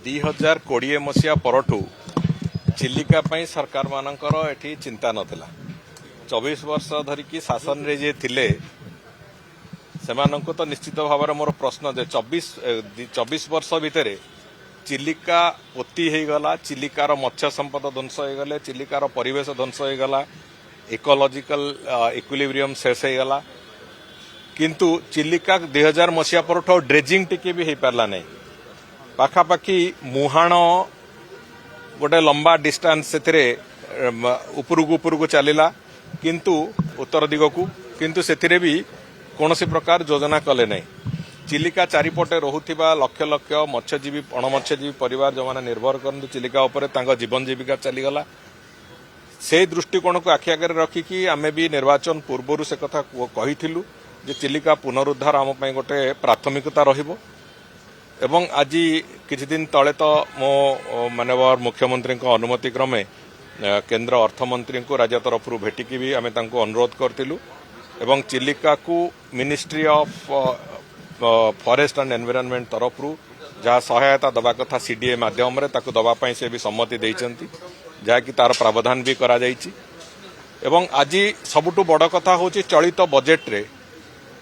2020 मसीहा परठू चिलिका पई सरकार मानकर एठी चिंता नथिला। 24 वर्ष धरिकी शासन रे जे थिले सेमानंको तो निश्चित भाव मोर प्रश्न जे 24 वर्ष भितर चिलिका पोती हो गला, चिलिकार मत्स्य संपद ध्वंस हो गले, चिलिकार परिवेश ध्वंस हो गला, इकोलॉजिकल इक्विलिब्रियम शेष हो गला, किंतु चिलिका 2000 मसीहा परठू ड्रेजिंग टिके भी हो पारला नहीं। पाखापाखि मुहाण गोटे लंबा डिस्टेंस से उपरकू चलला किंतु उत्तर दिग को, किंतु से भी कौन प्रकार योजना कले नहीं। चिलिका चारिपटे रोहुथिबा लक्ष लक्ष मत्स्यजीवी अणमत्स्यजीवी परिवार जो माने निर्भर करते चिलिका उपर जीवन जीविका चलीगला। से दृष्टिकोण को आखि आगे रखिकी आमे भी निर्वाचन पूर्व से कथा कही जे चिलिका पुनरुद्धार आम गोटे प्राथमिकता रहिबो। एवं आज किछि दिन तले तो मो माननीय मुख्यमंत्री अनुमति क्रमे केंद्र अर्थमंत्री को राज्य तरफ भेटिकी भी आमे तांको अनुरोध करथिलु एवं चिलिका को ministry of forest and environment तरफ जहाँ सहायता दबा कथा सीडीए माध्यम रे ताको दबा पई से भी सम्मति दैछंती, जहा कि तार प्रावधान भी करा जायछि। एवं आज सबुठु बड़ कथा होछि चलित बजेट रे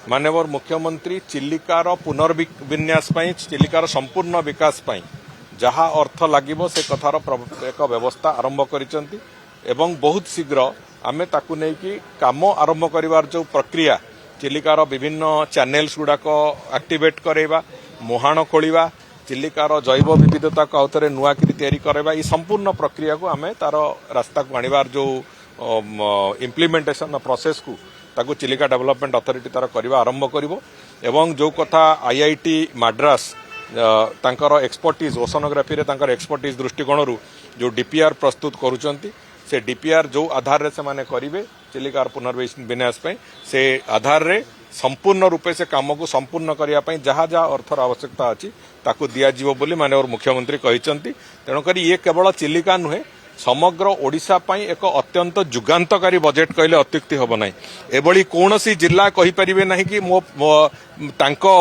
माननीय मुख्यमंत्री चिलिकार पुनर्विन्यास चिलिकार संपूर्ण विकास पाई जहाँ अर्थ लगिबो से कथार एक व्यवस्था आरंभ करिसंती एवं बहुत शीघ्र आमे ताकू नै कि काम आरंभ करिवार जो प्रक्रिया चिलिकार विभिन्न चैनल्स गुड़ाक एक्टिवेट करैबा, मुहाण खोलिबा, चिलिकार जैव विविधता को आउथरे नुआ करी तैयारी करैबा, ई संपूर्ण प्रक्रिया को आमे तार रास्ता को आनिबार जो इम्प्लीमेंटेशन प्रोसेस को ताकू चिलिका डेवलपमेंट अथॉरिटी तार करबा आरंभ करिवो। एवं जो कथा आईआईटी मद्रास तांकर एक्सपर्टीज ओशनोग्राफी रे तांकर एक्सपर्टीज दृष्टिकोण जो डीपीआर प्रस्तुत करूचंती से डीपीआर जो आधार रे से माने करिवे चिलिकार पुनर्विन्यास पे से आधार रे संपूर्ण रूपे से काम को संपूर्ण करिया पई जहाँ जहाँ अर्थर आवश्यकता अछि ताकू दिया जीवो बोली माननीय मुख्यमंत्री कहिसंती। तेणु करी ये केवल चिलिका नुहे समग्र ओडिशा पई एक अत्यंत जुगांतकारी बजेट कहले अत्युक्ति हब नाही। एभली कौनसी जिला कहि परिबे नाही कि मो तांको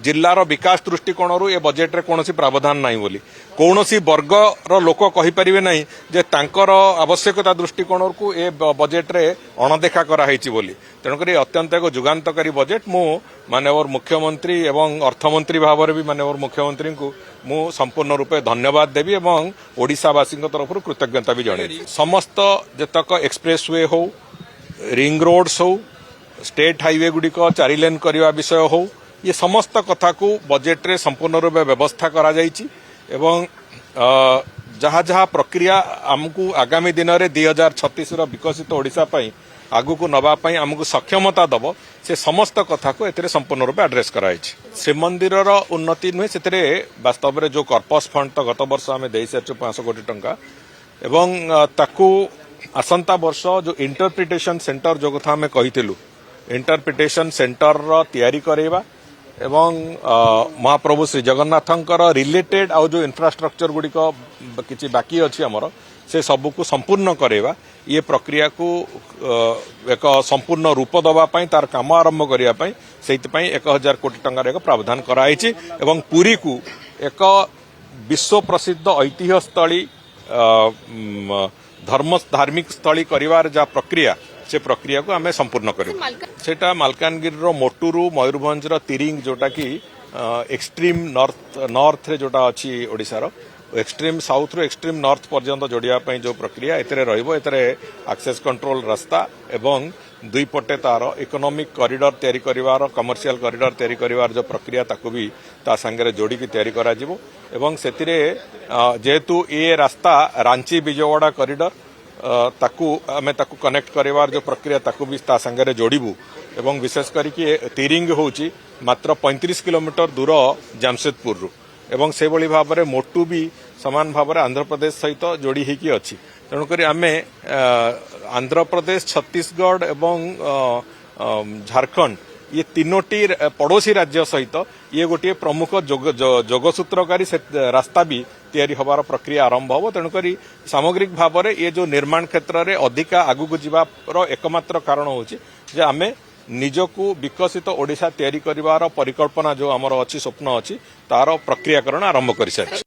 जिल्लार विकास दृष्टिकोण ए बजेट रे कौनसी प्रावधान नाही बोली, कौनसी वर्ग रो लोक कहि परिबे नाही जे तांकर आवश्यकता दृष्टिकोण को ए बजेट रे अणदेखा करा हैछि बोली। तेणु करी अत्यंत एक जुगांतकारी बजेट मु माननीय मुख्यमंत्री एवं अर्थमंत्री भाव में भी माननीय मुख्यमंत्री को मु संपूर्ण रूपे धन्यवाद देवी एवं ओडिशावासी तरफ कृतज्ञता भी जणे। समस्त जतक एक्सप्रेसवे हो, रिंग रोड्स हो, स्टेट हाईवे गुड़िक 4 लेन करने विषय हो, ये समस्त कथा को बजेट रे संपूर्ण रूपे व्यवस्था करा जायछि एवं जहाँ जहाँ प्रक्रिया आमको आगामी दिन में 2036 विकसित ओडिशा पई आगु को नवा पई आमको सक्षमता दब से समस्त कथा को एथिरे संपूर्ण रूपे एड्रेस कराई। श्रीमंदिर उन्नति नुहे से वास्तव में जो कर्पस फंड तो गत वर्ष आम दे सारी 500 कोटी टंका एवं ताकू आसंता वर्ष जो इंटरप्रिटेशन सेंटर जो कथा आम कहीलु इंटरप्रिटेशन सेंटर तैयारी करेबा एवं महाप्रभु श्री जगन्नाथंकर रिलेटेड आउ जो इंफ्रास्ट्रक्चर गुड़िक किछि बाकी अछि हमर से सबू को संपूर्ण करेबा, ये प्रक्रिया को एक संपूर्ण रूप दबा पई तार काम आरंभ करिया पई सेति पई 1000 कोटी टंकार एक प्रावधान कराइछि एवं पुरी को एक विश्व प्रसिद्ध ऐतिह्य स्थली धार्मिक स्थली करिवार जा प्रक्रिया से प्रक्रिया को आमे संपूर्ण करू। सेटा मालकानगिरी मोटुरू मयूरभंज तिरिंग जोटा कि एक्सट्रीम नॉर्थ रे जोटा अछि ओडिसा रो एक्सट्रीम साउथ रो एक्सट्रीम नॉर्थ पर्यंत जोड़िया पई जो प्रक्रिया एतरे रहइबो, एतरे एक्सेस कंट्रोल रास्ता एवं दुई पटे तार इकोनॉमिक कॉरिडोर तैयारी करिवार कमर्शियल कॉरिडोर तैयारी करिवार जो प्रक्रिया ताकू भी ता संगे जोड़ी की तैयारी करा जिवो एवं सेतिरे जेहेतु ये रास्ता रांची विजयवाड़ा कॉरिडोर ताकू आमे ताकू कनेक्ट करिवार जो प्रक्रिया ताकू भी ता संगे जोड़िबू एवं विशेष करिकि तिरिंग होची मात्र 35 किलोमीटर दूर जामशेदपुर रु एवं से भली भाव में मोटू भी समान भाव में आंध्र प्रदेश सहित जोड़ी होकी अच्छी। तेणुक आम आंध्र प्रदेश, छत्तीसगढ़ एवं झारखंड ये तीनोटी पड़ोसी राज्य सहित ये गोटे प्रमुख जोगसूत्रकारी रास्ता भी तैयारी हबार प्रक्रिया आरंभ हो। तेणुक सामग्रिक भाव में ये जो निर्माण क्षेत्र में अधिका आगू जीवार एकमात्र कारण होची जे आमे निजको विकसित ओडिशा तैयारी करिवार परिकल्पना जो आमर अच्छी स्वप्न अच्छी तार प्रक्रियाकरण आरंभ कर सारी।